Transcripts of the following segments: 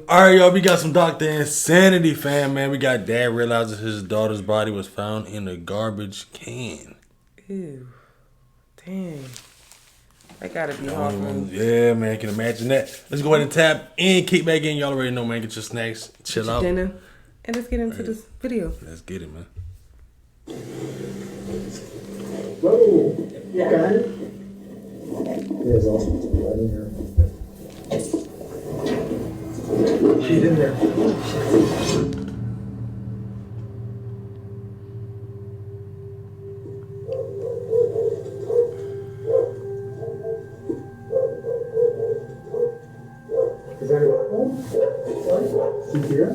Alright, y'all, we got some Dr. Insanity, fam, man. We got dad realizes his daughter's body was found in a garbage can. Ew. Dang. That gotta be awful. Yeah, man, can imagine that. Let's go ahead and tap in, kick back in. Y'all already know, man. Get your snacks, chill out. Dinner. And let's get into this video. Let's get it, man. Whoa! Yeah. Got it? There's also right in here. She's in there. Is that what? She's here?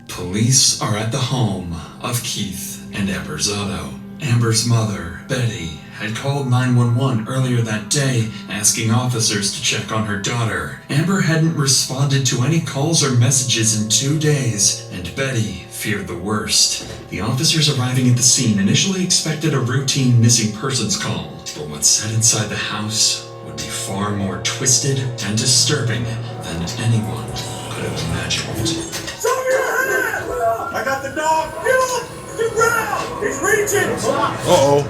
Police are at the home of Keith and Amber Zotto. Amber's mother, Betty, had called 911 earlier that day, asking officers to check on her daughter. Amber hadn't responded to any calls or messages in 2 days, and Betty feared the worst. The officers arriving at the scene initially expected a routine missing persons call, but what's said inside the house would be far more twisted and disturbing than anyone could have imagined. Show your hand! I got the dog! Get up! Get ground! He's reaching! Uh-oh.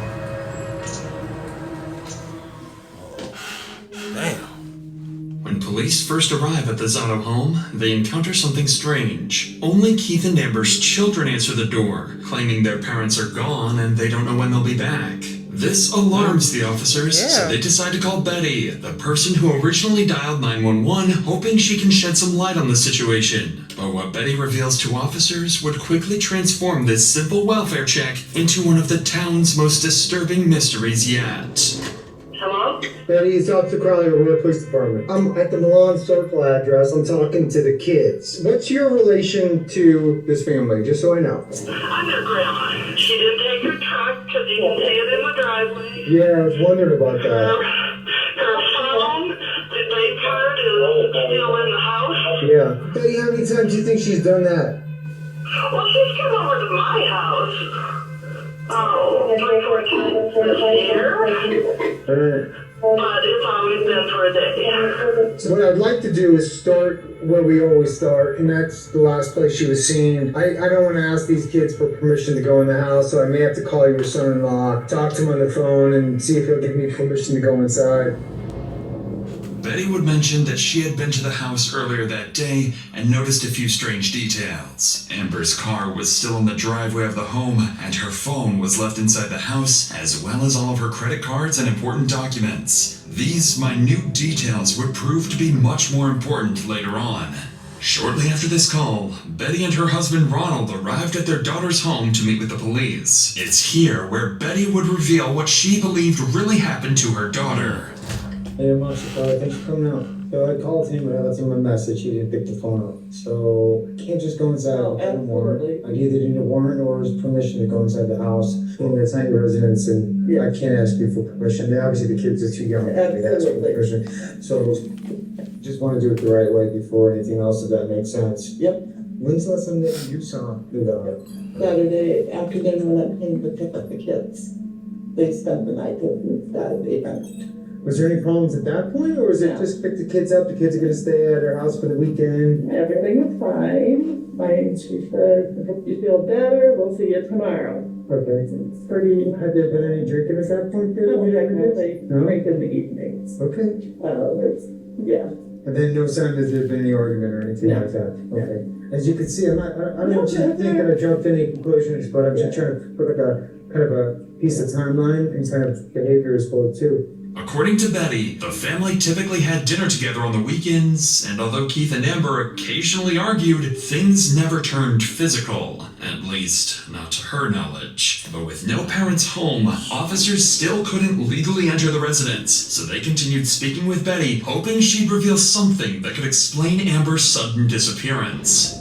Damn. When police first arrive at the Zotto home, they encounter something strange. Only Keith and Amber's children answer the door, claiming their parents are gone and they don't know when they'll be back. This alarms the officers, so they decide to call Betty, the person who originally dialed 911, hoping she can shed some light on the situation. But what Betty reveals to officers would quickly transform this simple welfare check into one of the town's most disturbing mysteries yet. Hello? Betty, it's Officer Crowley, Aurora Police Department. I'm at the Milan Circle address. I'm talking to the kids. What's your relation to this family, just so I know? I'm their grandma. She didn't take her truck because you can see it in the driveway. Yeah, I was wondering about that. Her phone, the bank card is still in the house. Yeah. Betty, how many times do you think she's done that? Well, she's come over to my house. Oh, 3-4 times this year. But it's always been for a day. So what I'd like to do is start where we always start, and that's the last place she was seen. I don't want to ask these kids for permission to go in the house, so I may have to call your son-in-law, talk to him on the phone, and see if he'll give me permission to go inside. Betty would mention that she had been to the house earlier that day and noticed a few strange details. Amber's car was still in the driveway of the home, and her phone was left inside the house, as well as all of her credit cards and important documents. These minute details would prove to be much more important later on. Shortly after this call, Betty and her husband Ronald arrived at their daughter's home to meet with the police. It's here where Betty would reveal what she believed really happened to her daughter. Hey, Marcia, thanks for coming out. So I called him, but I left him a message. He didn't pick the phone up. So I can't just go inside without a warrant. I either need a warrant or his permission to go inside the house. And it's not your residence, and I can't ask you for permission. Obviously, the kids are too young to ask for permission. So just want to do it the right way before anything else, if that makes sense. Yep. When's the last time that you saw the dog? Saturday afternoon when I came to pick up the kids. They spent the night with me Saturday night. Was there any problems at that point, or was it just pick the kids up? The kids are going to stay at our house for the weekend. Everything was fine. She said, I hope you feel better. We'll see you tomorrow. Okay. It's pretty. Had there been any drinking at that point? No, they No? drink in the evenings. Okay. Yeah. And then no sign that there'd been any argument or anything like that. Okay. As you can see, I don't want you to think that I jumped to any conclusions, but I'm just trying to put like a kind of a piece of timeline and kind of behavior as well too. According to Betty, the family typically had dinner together on the weekends, and although Keith and Amber occasionally argued, things never turned physical, at least not to her knowledge. But with no parents home, officers still couldn't legally enter the residence, so they continued speaking with Betty, hoping she'd reveal something that could explain Amber's sudden disappearance.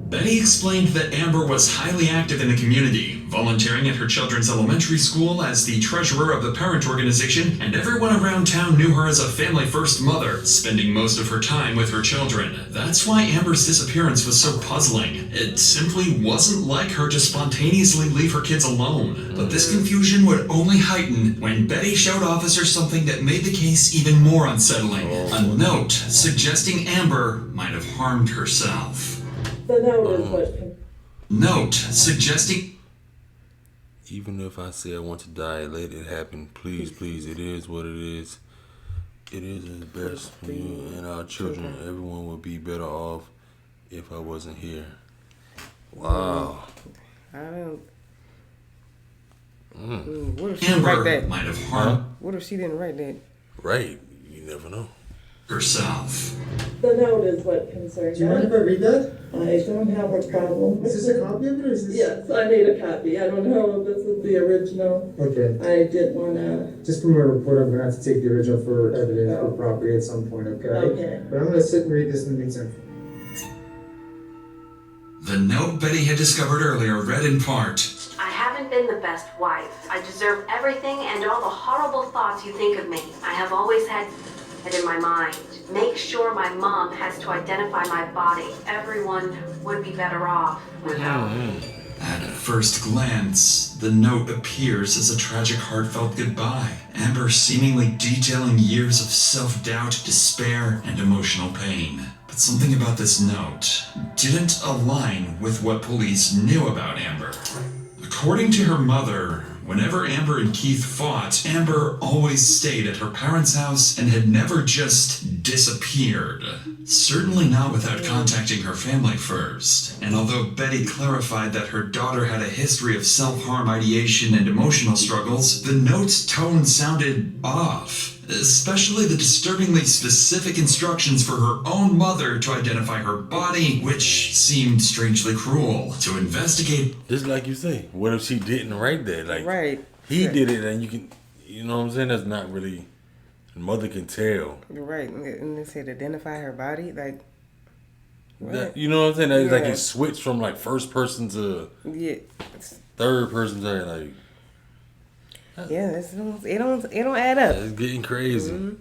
Betty explained that Amber was highly active in the community, volunteering at her children's elementary school as the treasurer of the parent organization, and everyone around town knew her as a family-first mother, spending most of her time with her children. That's why Amber's disappearance was so puzzling. It simply wasn't like her to spontaneously leave her kids alone. But this confusion would only heighten when Betty showed officers something that made the case even more unsettling. A note suggesting Amber might have harmed herself. The note is what. Note suggesting... Even if I say I want to die, let it happen. Please, please. It is what it is. It is best for you and our children. Everyone would be better off if I wasn't here. Wow. I don't. What if she didn't Amber write that? might have harmed What if she didn't write that? Right. You never know. herself. The note is what concerns Do you mind if I read that? I don't have a problem. Is this a copy of it or is this? Yes, I made a copy. I don't know if this is the original. Okay. I didn't wanna, Just for my report, I'm gonna have to take the original for evidence for property at some point, okay? Okay. But I'm gonna sit and read this in the meantime. The note Betty had discovered earlier read in part, I haven't been the best wife. I deserve everything and all the horrible thoughts you think of me. I have always had it in my mind. Make sure my mom has to identify my body. Everyone would be better off without me. At first glance, the note appears as a tragic, heartfelt goodbye. Amber seemingly detailing years of self-doubt, despair, and emotional pain. But something about this note didn't align with what police knew about Amber. According to her mother, whenever Amber and Keith fought, Amber always stayed at her parents' house and had never just disappeared. Certainly not without contacting her family first. And although Betty clarified that her daughter had a history of self-harm ideation and emotional struggles, the note's tone sounded off. Especially the disturbingly specific instructions for her own mother to identify her body, which seemed strangely cruel. To investigate... Just like you say, what if she didn't write that? Like, Right. he Yeah. did it, and you can, you know what I'm saying? That's not really, the mother can tell. You're right. And they said identify her body. Like, what? That, you know what I'm saying? That, Like Yeah. it switched from like first person to Yeah. third person to like, Yeah, it don't add up. it's getting crazy.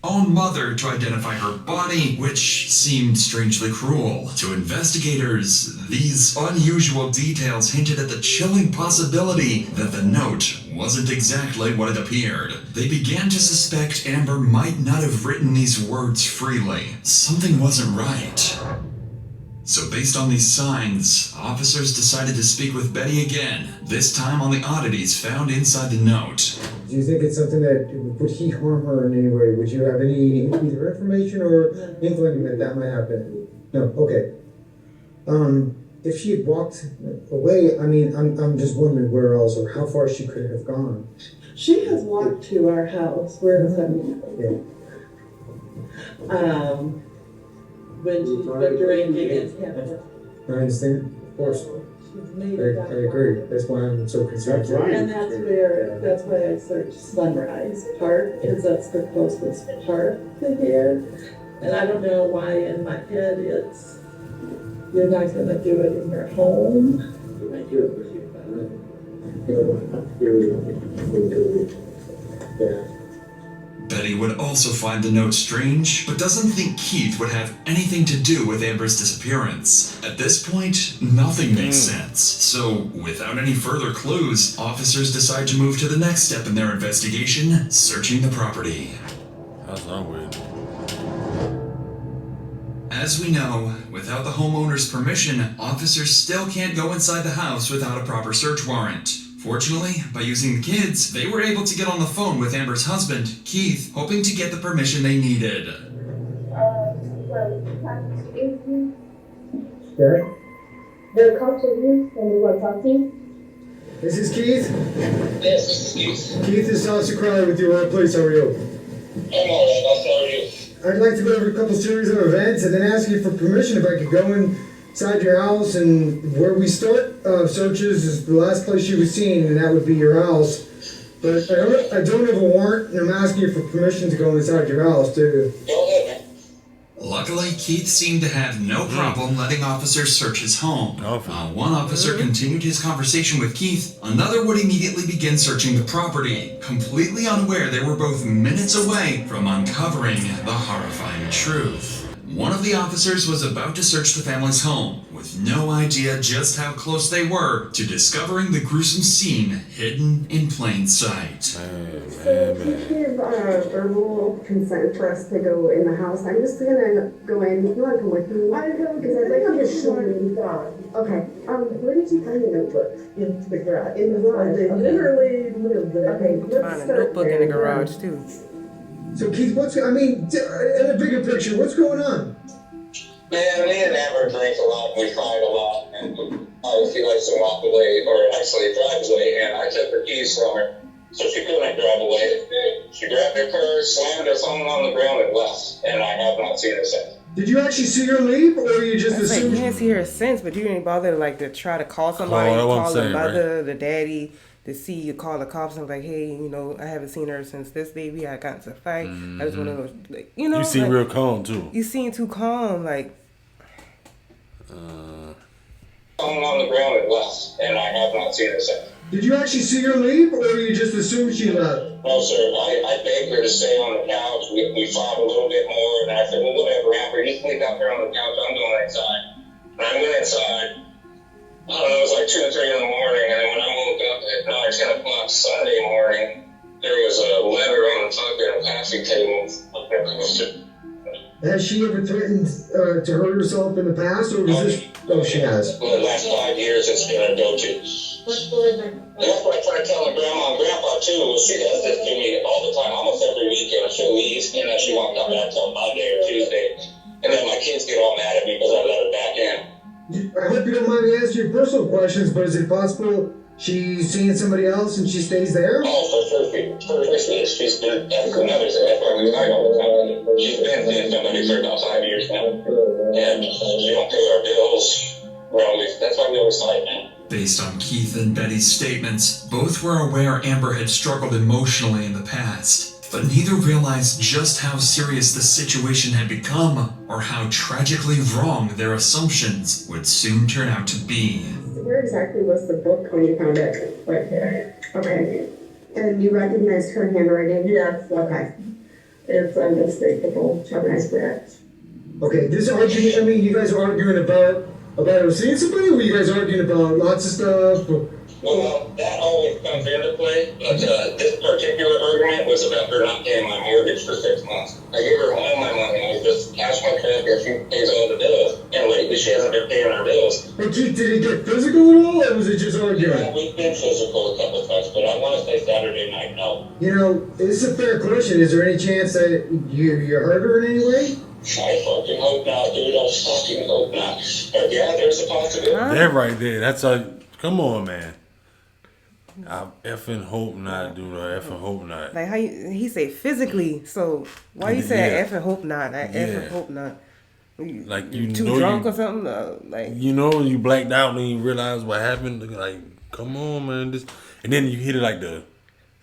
own mother to identify her body, which seemed strangely cruel. To investigators, these unusual details hinted at the chilling possibility that the note wasn't exactly what it appeared. They began to suspect Amber might not have written these words freely. Something wasn't right. So based on these signs, officers decided to speak with Betty again, this time on the oddities found inside the note. Do you think it's something that, would he harm her in any way? Would you have any either information or inkling that that might happen? No, okay. If she had walked away, I mean, I'm just wondering where else or how far she could have gone. she has walked to our house. We're in Yeah. when she's been drinking and stuff. I understand, of course. She's made I it agree. That's why I'm so concerned. That's right. And that's why I searched Sunrise Park, because that's the closest park to here. And I don't know why in my head it's, you're not gonna do it in your home. You might do it with your family. Yeah. Betty would also find the note strange, but doesn't think Keith would have anything to do with Amber's disappearance. At this point, nothing makes sense. So, without any further clues, officers decide to move to the next step in their investigation, searching the property. That's what I'm with. As we know, without the homeowner's permission, officers still can't go inside the house without a proper search warrant. Fortunately, by using the kids, they were able to get on the phone with Amber's husband, Keith, hoping to get the permission they needed. Dad? The cops are here and we want to talk to you. This is Keith. Yes, this is Keith. Keith, this is Officer Crowley with your place. How are you? I'm alright, boss. How are you? I'd like to go over a couple series of events and then ask you for permission if I could go inside your house. And where we start searches is the last place you was seen, and that would be your house. But I don't have a warrant, and I'm asking you for permission to go inside your house, too. Go ahead, man. Luckily, Keith seemed to have no problem letting officers search his home. While one officer continued his conversation with Keith, another would immediately begin searching the property, completely unaware they were both minutes away from uncovering the horrifying truth. One of the officers was about to search the family's home, with no idea just how close they were to discovering the gruesome scene hidden in plain sight. So if you give verbal consent for us to go in the house, I'm just gonna go in. If you want to come with me, because I'd like you to show me. Okay. Where did you find the notebook? In the garage. In the garage. They literally lived there. Okay. Let's Find a start notebook in the garage too. So Keith, in a bigger picture, what's going on? Man, me and Amber drink a lot, we fight a lot, and she likes to walk away, or actually drives away, and I took her keys from her, so she couldn't drive away. She grabbed her purse, slammed her phone on the ground, and left, and I have not seen her since. Did you actually see her leave, or you just That's like, assumed? you didn't see her since, but you didn't bother to try to call somebody, That's what I'm call saying, the mother, the daddy, to see you call the cops and like, hey, I haven't seen her since this day. We had gotten into a fight. I just want to know, like, You seem like, real calm too. You seem too calm, like. Phone on the ground and left, and I have not seen her since. Did you actually see her leave, or you just assumed she left? No, sir. I begged her to stay on the couch. We fought a little bit more, and I said, well, whatever, Amber, you sleep out there on the couch. I'm going inside. And I went inside. I don't know, it was like 2 or 3 in the morning, and then when I woke up at 9 or 10 o'clock Sunday morning, there was a letter on the fucking plastic table. Has she ever threatened to hurt herself in the past, or was this? Oh, she has. For the last 5 years, it's been her go-to. And that's what I try to tell my grandma and grandpa too. She does this to me all the time, almost every weekend. She'll leave, and then she won't come back till Monday or Tuesday. And then my kids get all mad at me because I let her back in. I hope you don't mind me asking you personal questions, but is it possible she's seeing somebody else and she stays there? Oh, for sure. She's been that's another thing. That's why we fight all the time. She's been seeing somebody for about 5 years now, and she don't pay our bills. That's why we always fight, man. Based on Keith and Betty's statements, both were aware Amber had struggled emotionally in the past, but neither realized just how serious the situation had become or how tragically wrong their assumptions would soon turn out to be. Where exactly was the book when you found it? Right here. Okay. And you recognized her handwriting? Yes. Okay. It's unmistakable. She's correct. Okay, this argument, you guys are arguing about her seeing somebody, or were you guys arguing about lots of stuff? Well, that always comes into play, but this particular argument was about her not paying my mortgage for 6 months. I gave her all my money, I just cashed my check and she pays all the bills. And lately she hasn't been paying her bills. Hey Keith, did it get physical at all, or was it just arguing? Yeah, we've been physical a couple of times, but I want to say Saturday night, no. This is a fair question. Is there any chance that you hurt her in any way? I fucking hope not, dude. I fucking hope not. But yeah, there's a possibility. That right there. That's come on, man. I effing hope not, dude. I effing hope not. Like how he say physically, so why you say I effing hope not? I effing hope not. Like you too know drunk or something? Like you blacked out and you realize what happened. Like, come on, man. And then you hear like the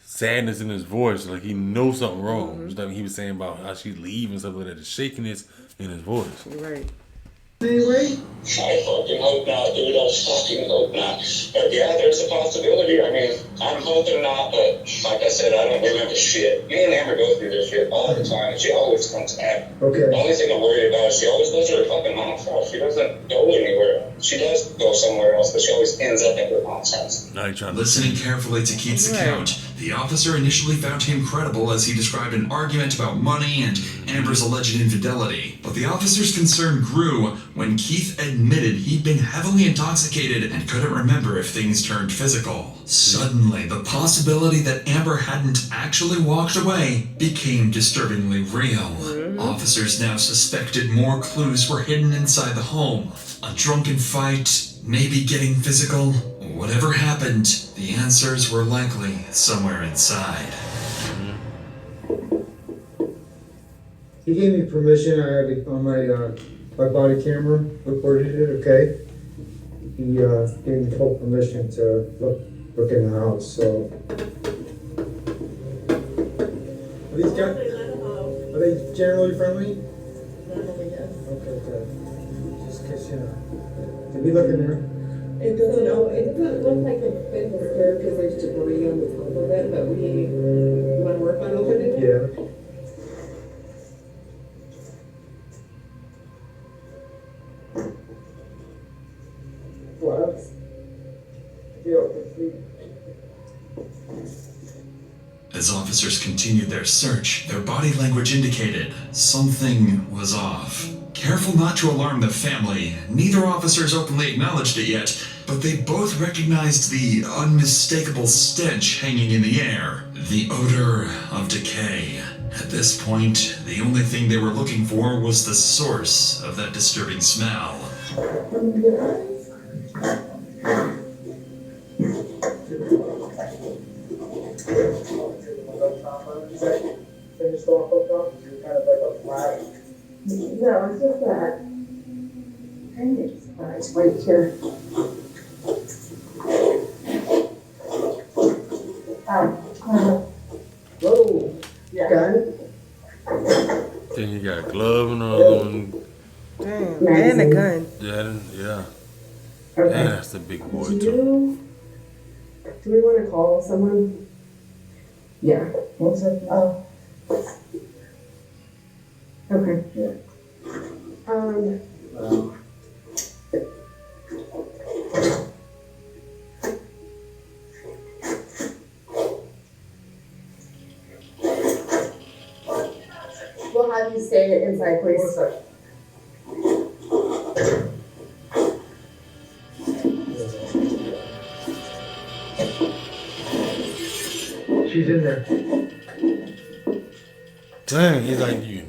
sadness in his voice, like he knows something wrong. Just like he was saying about how she's leaving and stuff like that. The shakiness in his voice. You're right. Anyway? I fucking hope not, dude. I fucking hope not. But yeah, there's a possibility. I mean, I'm hoping not, but like I said, I don't remember shit. Me and Amber go through this shit all the time, and she always comes back. Okay. The only thing I'm worried about is she always goes to her fucking mom's house. She doesn't go anywhere. She does go somewhere else, but she always ends up at her mom's house. Listening carefully to Keith's account, the officer initially found him credible as he described an argument about money and Amber's alleged infidelity. But the officer's concern grew when Keith admitted he'd been heavily intoxicated and couldn't remember if things turned physical. Suddenly, the possibility that Amber hadn't actually walked away became disturbingly real. Officers now suspected more clues were hidden inside the home. A drunken fight, maybe getting physical. Whatever happened, the answers were likely somewhere inside. He gave me permission. I had it on my body camera, recorded it, okay? He gave me full permission to look in the house, so. Are they generally friendly? Normally, yes. Just because, you know. Did we look in there? It doesn't look like it's been disturbed because there's debris on the top of it, but we want to work on opening it. Yeah. What? As officers continued their search, their body language indicated something was off. Careful not to alarm the family, neither officers openly acknowledged it yet, but they both recognized the unmistakable stench hanging in the air, the odor of decay. At this point, the only thing they were looking for was the source of that disturbing smell. Finished off hooked up, you're kind of like a flat. No, it's just that. It's right here. Whoa. Yeah. Gun? Then you got a glove and another one. Damn, and a gun. Yeah. Okay. Yeah, that's the big boy too. Do we want to call someone? Yeah. What's that? Oh. Okay. Yeah. We'll have you stay inside, please. She's in there. Dang, he's like you.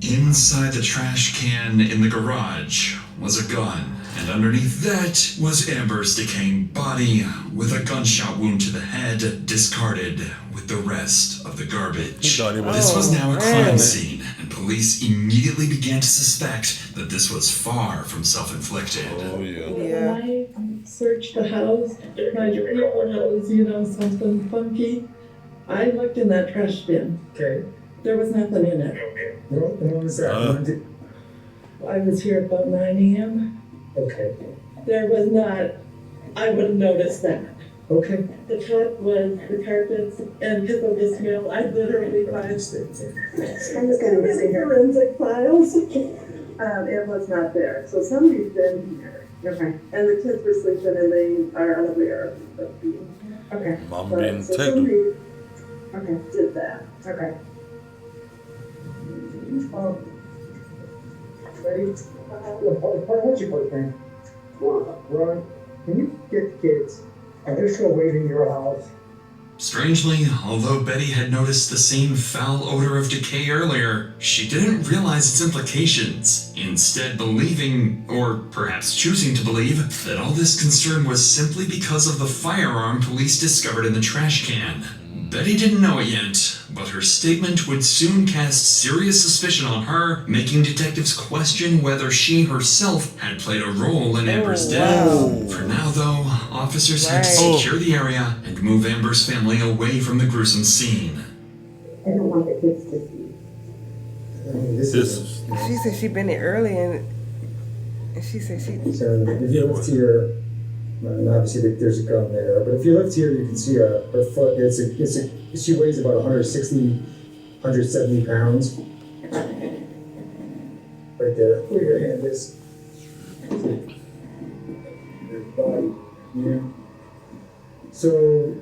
Inside the trash can in the garage was a gun, and underneath that was Amber's decaying body with a gunshot wound to the head, discarded with the rest of the garbage. This was now a crime scene, and police immediately began to suspect that this was far from self-inflicted. Oh yeah. Yeah. When I searched the house, tried to feel when it was, something funky, I looked in that trash bin. Okay. There was nothing in it. Well, when was that? When did- I was here about 9 a.m. Okay. There was not, I would have noticed that. Okay. The top was the carpets, and because of the smell, I literally find I'm just gonna sit here. forensic files. It was not there, so somebody's been here. Okay. And the kids were sleeping and they are unaware of being here. Okay. Mama didn't So take them. somebody Okay. did that. Okay. Ready? What's your boyfriend? Ron, can you get the kids? They're still waiting in your house. Strangely, although Betty had noticed the same foul odor of decay earlier, she didn't realize its implications, instead believing, or perhaps choosing to believe, that all this concern was simply because of the firearm police discovered in the trash can. Betty didn't know it yet, but her statement would soon cast serious suspicion on her, making detectives question whether she herself had played a role in Amber's death. wow. For now, though, officers had to Right. secure the area and move Amber's family away from the gruesome scene. I don't want the kids to see. I mean, this This is. She said she been there early and she said she. So if you look here, and obviously there's a gun there, but if you look here, you can see her foot. She weighs about 160, 170 pounds. Right there, where your hand is. Your body. Yeah. So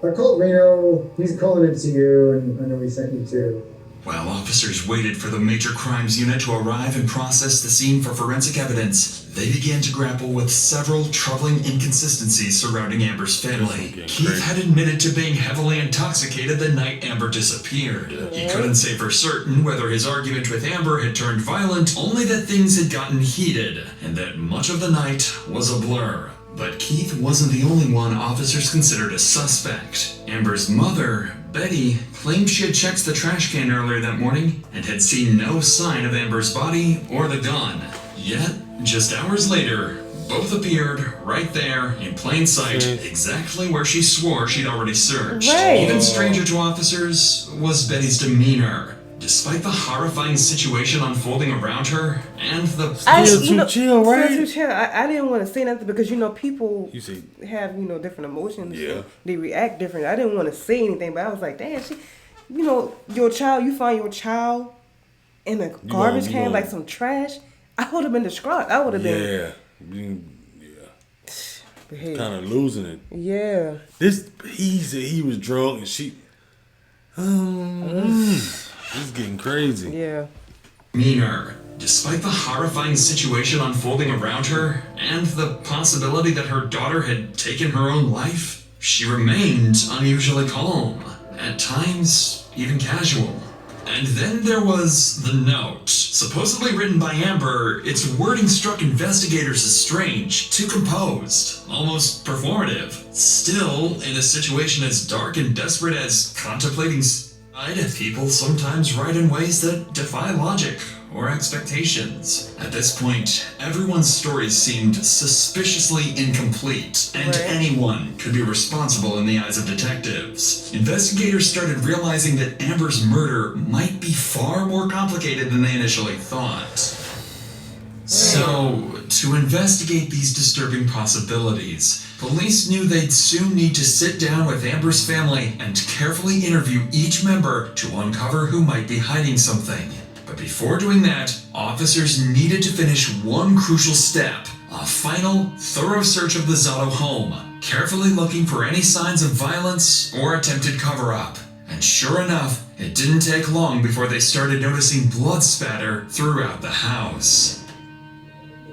I called Reno. He's calling it to you, and I know he sent you too. While officers waited for the Major Crimes Unit to arrive and process the scene for forensic evidence, they began to grapple with several troubling inconsistencies surrounding Amber's family. Keith had admitted to being heavily intoxicated the night Amber disappeared. He couldn't say for certain whether his argument with Amber had turned violent, only that things had gotten heated, and that much of the night was a blur. But Keith wasn't the only one officers considered a suspect. Amber's mother, Betty, claimed she had checked the trash can earlier that morning and had seen no sign of Amber's body or the gun. Yet, just hours later, both appeared right there in plain sight, exactly where she swore she'd already searched. Right. Even stranger to officers was Betty's demeanor. Despite the horrifying situation unfolding around her and the chill, right? I didn't want to say nothing because people You see, have different emotions. Yeah. They react different. I didn't want to say anything, but I was like, damn, your child. You find your child in a garbage can like some trash. I would have been distraught. I would have been. But hey, kind of losing it. Yeah. He said he was drunk and she. It's getting crazy. Yeah. Meaner. Despite the horrifying situation unfolding around her and the possibility that her daughter had taken her own life, she remained unusually calm, at times even casual. And then there was the note. Supposedly written by Amber, its wording struck investigators as strange, too composed, almost performative. Still, in a situation as dark and desperate as contemplating suicide, people sometimes write in ways that defy logic or expectations. At this point, everyone's stories seemed suspiciously incomplete, and anyone could be responsible in the eyes of detectives. Investigators started realizing that Amber's murder might be far more complicated than they initially thought. So, to investigate these disturbing possibilities, police knew they'd soon need to sit down with Amber's family and carefully interview each member to uncover who might be hiding something. But before doing that, officers needed to finish one crucial step: a final, thorough search of the Zotto home, carefully looking for any signs of violence or attempted cover-up. And sure enough, it didn't take long before they started noticing blood spatter throughout the house.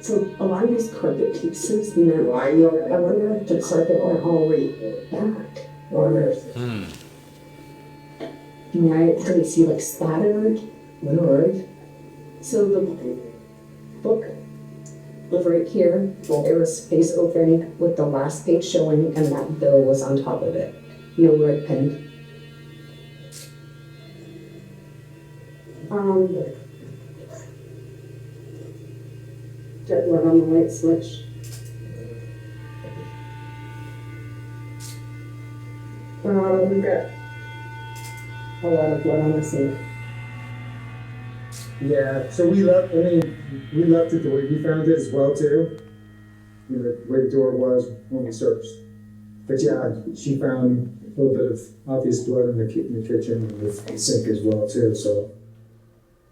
So a lot of these carpet pieces, I wonder if the carpet went all the way back. Or I could see like splattered. So the book was right here. There was space open with the last page showing, and that bill was on top of it. Where it pinned. Just run on the light switch. We've got a lot of blood on the sink. Yeah, so we left it the way we found it as well too. The way the door was when we searched. But yeah, she found a little bit of obvious blood in the kitchen and the sink as well too, so.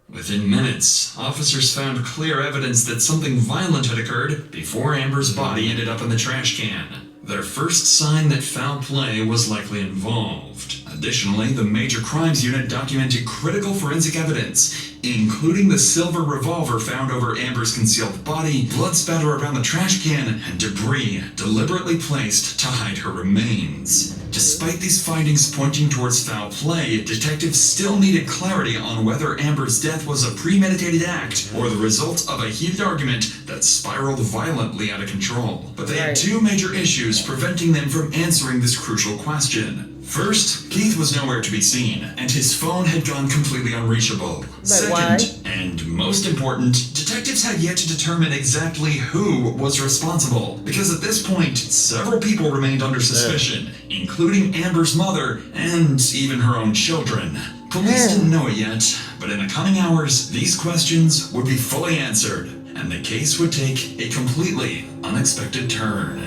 Within minutes, officers found clear evidence that something violent had occurred before Amber's body ended up in the trash can. Their first sign that foul play was likely involved. Additionally, the Major Crimes Unit documented critical forensic evidence, including the silver revolver found over Amber's concealed body, blood spatter around the trash can, and debris deliberately placed to hide her remains. Despite these findings pointing towards foul play, detectives still needed clarity on whether Amber's death was a premeditated act or the result of a heated argument that spiraled violently out of control. But they had two major issues preventing them from answering this crucial question. First, Keith was nowhere to be seen, and his phone had gone completely unreachable. Second, and most important, detectives had yet to determine exactly who was responsible, because at this point, several people remained under suspicion, including Amber's mother and even her own children. Police didn't know it yet, but in the coming hours, these questions would be fully answered, and the case would take a completely unexpected turn.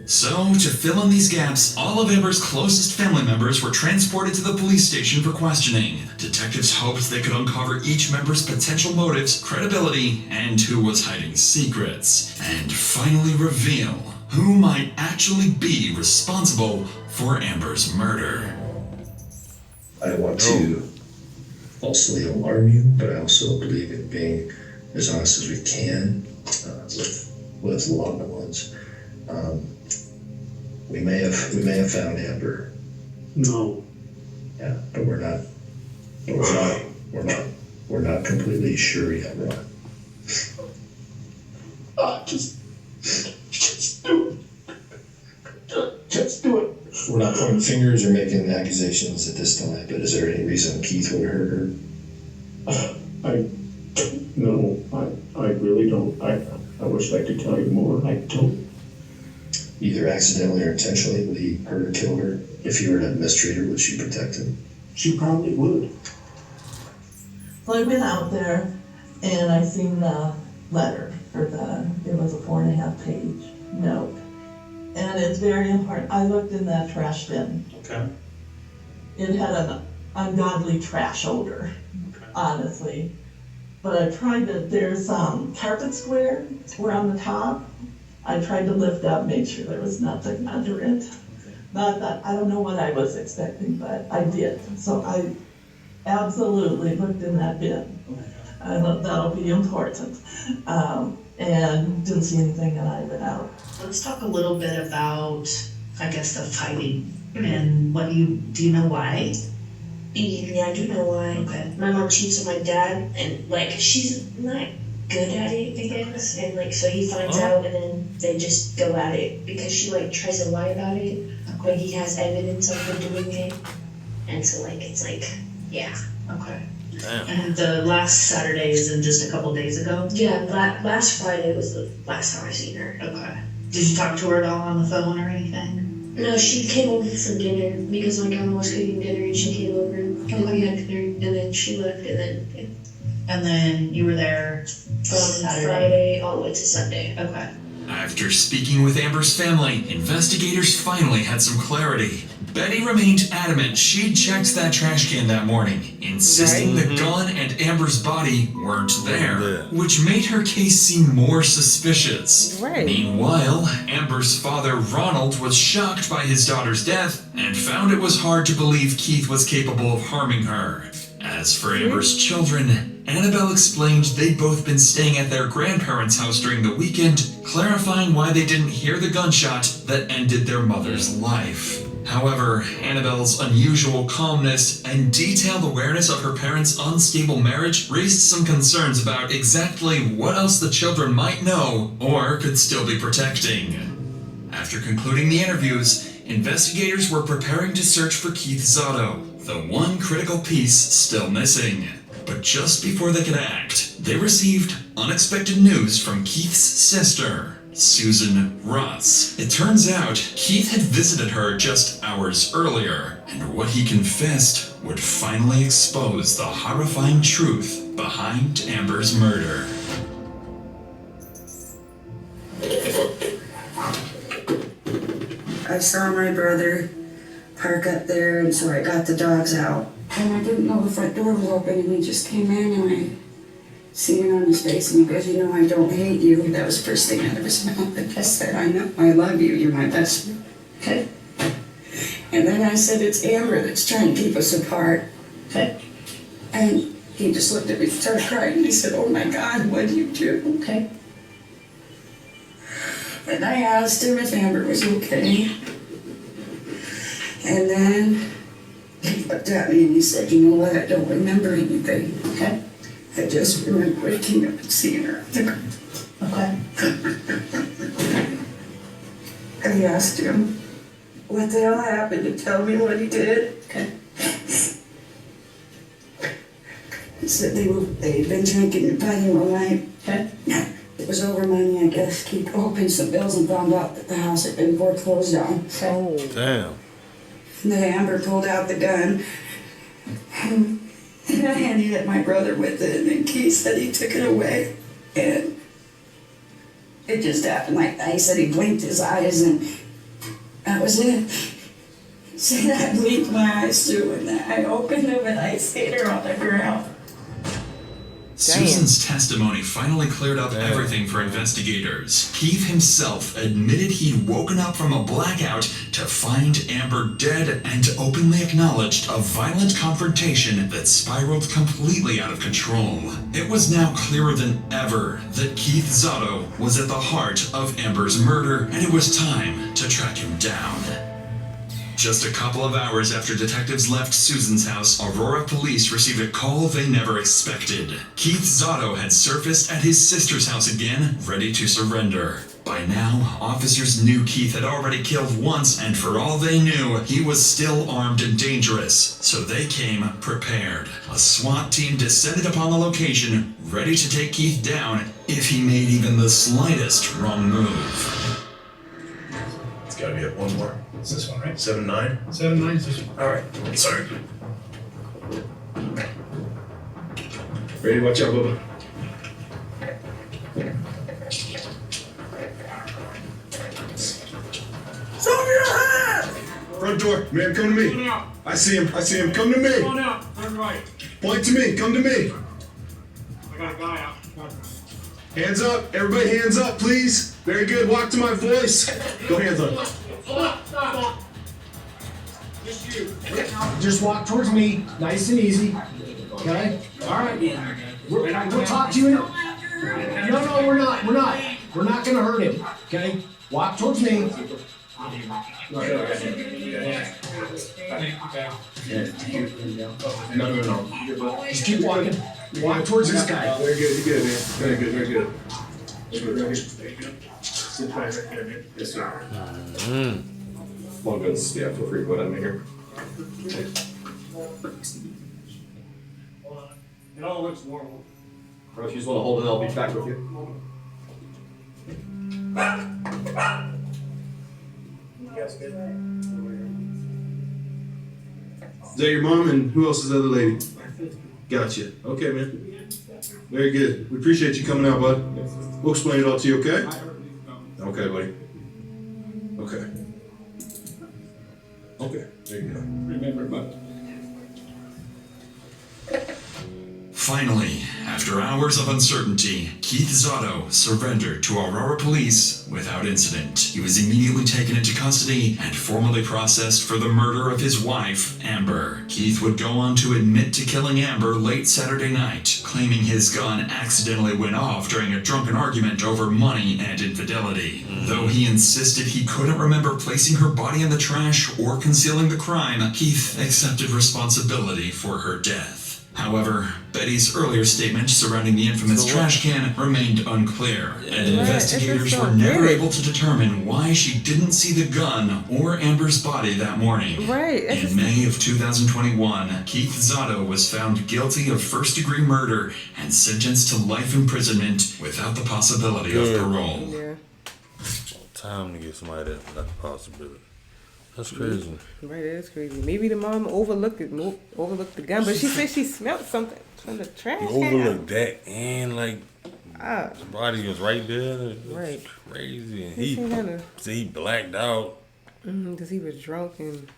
So, to fill in these gaps, all of Amber's closest family members were transported to the police station for questioning. Detectives hoped they could uncover each member's potential motives, credibility, and who was hiding secrets, and finally reveal who might actually be responsible for Amber's murder. I don't want to falsely alarm you, but I also believe in being as honest as we can with loved ones. We may have found Amber. No. Yeah, but we're not completely sure yet. Just do it. Just do it. We're not pointing fingers or making accusations at this time, but is there any reason Keith would have hurt her? I really don't. I wish I could tell you more. I don't. Either accidentally or intentionally, would he hurt or kill her? If he were to mistreat her, would she protect him? She probably would. So I went out there and I seen the letter, or it was a 4.5 page note. And it's very important. I looked in that trash bin. Okay. It had an ungodly trash odor, honestly. But I tried to, there's carpet square on the top. I tried to lift up, make sure there was nothing under it. Not that, I don't know what I was expecting, but I did. So I absolutely looked in that bin. I thought that'll be important. And didn't see anything, and I went out. Let's talk a little bit about, I guess, the fighting and do you know why? Yeah, I do know why. Okay. My mom cheats on my dad, and like she's not good at it, I guess. And like so he finds out, and then they just go at it because she like tries to lie about it. Okay. Like he has evidence of her doing it, and so like it's like yeah. Okay. Damn. And the last Saturday is in just a couple days ago? Yeah, last Friday was the last time I seen her. Okay. Did you talk to her at all on the phone or anything? No, she came over for dinner because my grandma was cooking dinner, and she came over and we had dinner, and then she left, and then yeah. And then you were there From Saturday? Friday all the way to Sunday. Okay. After speaking with Amber's family, investigators finally had some clarity. Betty remained adamant she'd checked that trash can that morning, insisting the gun and Amber's body weren't there, which made her case seem more suspicious. Right. Meanwhile, Amber's father, Ronald, was shocked by his daughter's death and found it was hard to believe Keith was capable of harming her. As for Amber's children, Annabelle explained they'd both been staying at their grandparents' house during the weekend, clarifying why they didn't hear the gunshot that ended their mother's life. However, Annabelle's unusual calmness and detailed awareness of her parents' unstable marriage raised some concerns about exactly what else the children might know or could still be protecting. After concluding the interviews, investigators were preparing to search for Keith Zotto, the one critical piece still missing. But just before they could act, they received unexpected news from Keith's sister, Susan Russ. It turns out Keith had visited her just hours earlier, and what he confessed would finally expose the horrifying truth behind Amber's murder. I saw my brother park up there, and so I got the dogs out. And I didn't know the front door was open, and he just came in, and I seen it on his face, and he goes, "You know, I don't hate you." That was the first thing out of his mouth. And I said, "I know, I love you, you're my best friend." Okay. And then I said, "It's Amber that's trying to keep us apart." Okay. And he just looked at me, started crying, and he said, "Oh my God, what did you do?" Okay. And I asked him if Amber was okay. And then he looked at me and he said, "You know what, I don't remember anything." Okay. I just remember waking up and seeing her. Okay. I asked him what the hell happened to tell me what he did. Okay. He said they'd been drinking and fighting all night. Okay. It was over money, I guess. Keith opened some bills and found out that the house had been foreclosed on. Oh. Damn. And then Amber pulled out the gun. And I handed it my brother with it, and then Keith said he took it away. And it just happened like that. He said he blinked his eyes, and that was it. He said I blinked my eyes too, and then I opened them, and I seen her on the ground. Susan's testimony finally cleared up everything for investigators. Keith himself admitted he'd woken up from a blackout to find Amber dead and openly acknowledged a violent confrontation that spiraled completely out of control. It was now clearer than ever that Keith Zotto was at the heart of Amber's murder, and it was time to track him down. Just a couple of hours after detectives left Susan's house, Aurora police received a call they never expected. Keith Zotto had surfaced at his sister's house again, ready to surrender. By now, officers knew Keith had already killed once, and for all they knew, he was still armed and dangerous, so they came prepared. A SWAT team descended upon the location, ready to take Keith down if he made even the slightest wrong move. It's gotta be up one more. It's this one, right? 7-9? 7-9 is this one. Alright, sorry. Ready? Watch out, Bubba. Show me your hands! Front door. Man, come to me. I see him. I see him. Come to me. Come on out. Turn right. Point to me. Come to me. I got a guy out. Hands up. Everybody hands up, please. Very good. Walk to my voice. Go hands up. Stop. Just you. Just walk towards me, nice and easy. Okay? All right. We'll talk to you. No, we're not. We're not gonna hurt him. Okay? Walk towards me. No. Just keep walking. Walk towards this guy. Very good. You're good, man. Very good. Very good. Very good. Sit back right there, man. Yes, sir. Long guns. Yeah, feel free to go down here. It all looks normal. Bro, if you just want to hold it, I'll be back with you. Is that your mom and who else is the other lady? Gotcha. Okay, man. Very good. We appreciate you coming out, bud. We'll explain it all to you, okay? Okay, buddy. Okay. Okay. There you go. Remember, bud. Finally, after hours of uncertainty, Keith Zotto surrendered to Aurora police without incident. He was immediately taken into custody and formally processed for the murder of his wife, Amber. Keith would go on to admit to killing Amber late Saturday night, claiming his gun accidentally went off during a drunken argument over money and infidelity. Though he insisted he couldn't remember placing her body in the trash or concealing the crime, Keith accepted responsibility for her death. However, Betty's earlier statement surrounding the infamous trash can remained unclear, and investigators were never able to determine why she didn't see the gun or Amber's body that morning. In May of 2021, Keith Zotto was found guilty of first-degree murder and sentenced to life imprisonment without the possibility of parole. Yeah. Time to get somebody that's not the possibility. That's crazy. Right, that is crazy. Maybe the mom overlooked the gun, but she said she smelled something from the trash You can. overlooked that and like his body was right there. Right. Crazy. And He seemed kinda- he blacked out. Because he was drunk and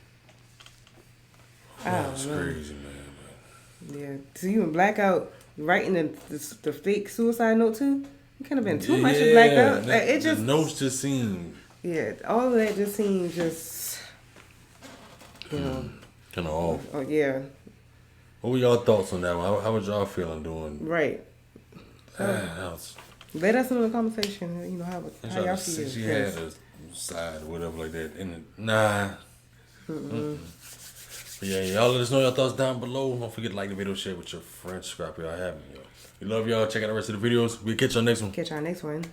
I That's don't know. crazy, man. Yeah. So you were blackout writing the fake suicide note too? You could have been too much to blacked out. Like, it just the notes just seem all of that just seemed just you know. kind of off. Oh yeah. What were y'all thoughts on that one? How was y'all feeling doing? Right. Let us know in the conversation. You know how y'all feel. She had a side or whatever like that. And nah. But yeah, y'all let us know your thoughts down below. Don't forget to like the video, share with your friends, subscribe if y'all haven't. We love y'all. Check out the rest of the videos. We'll catch y'all next one. Catch y'all next one.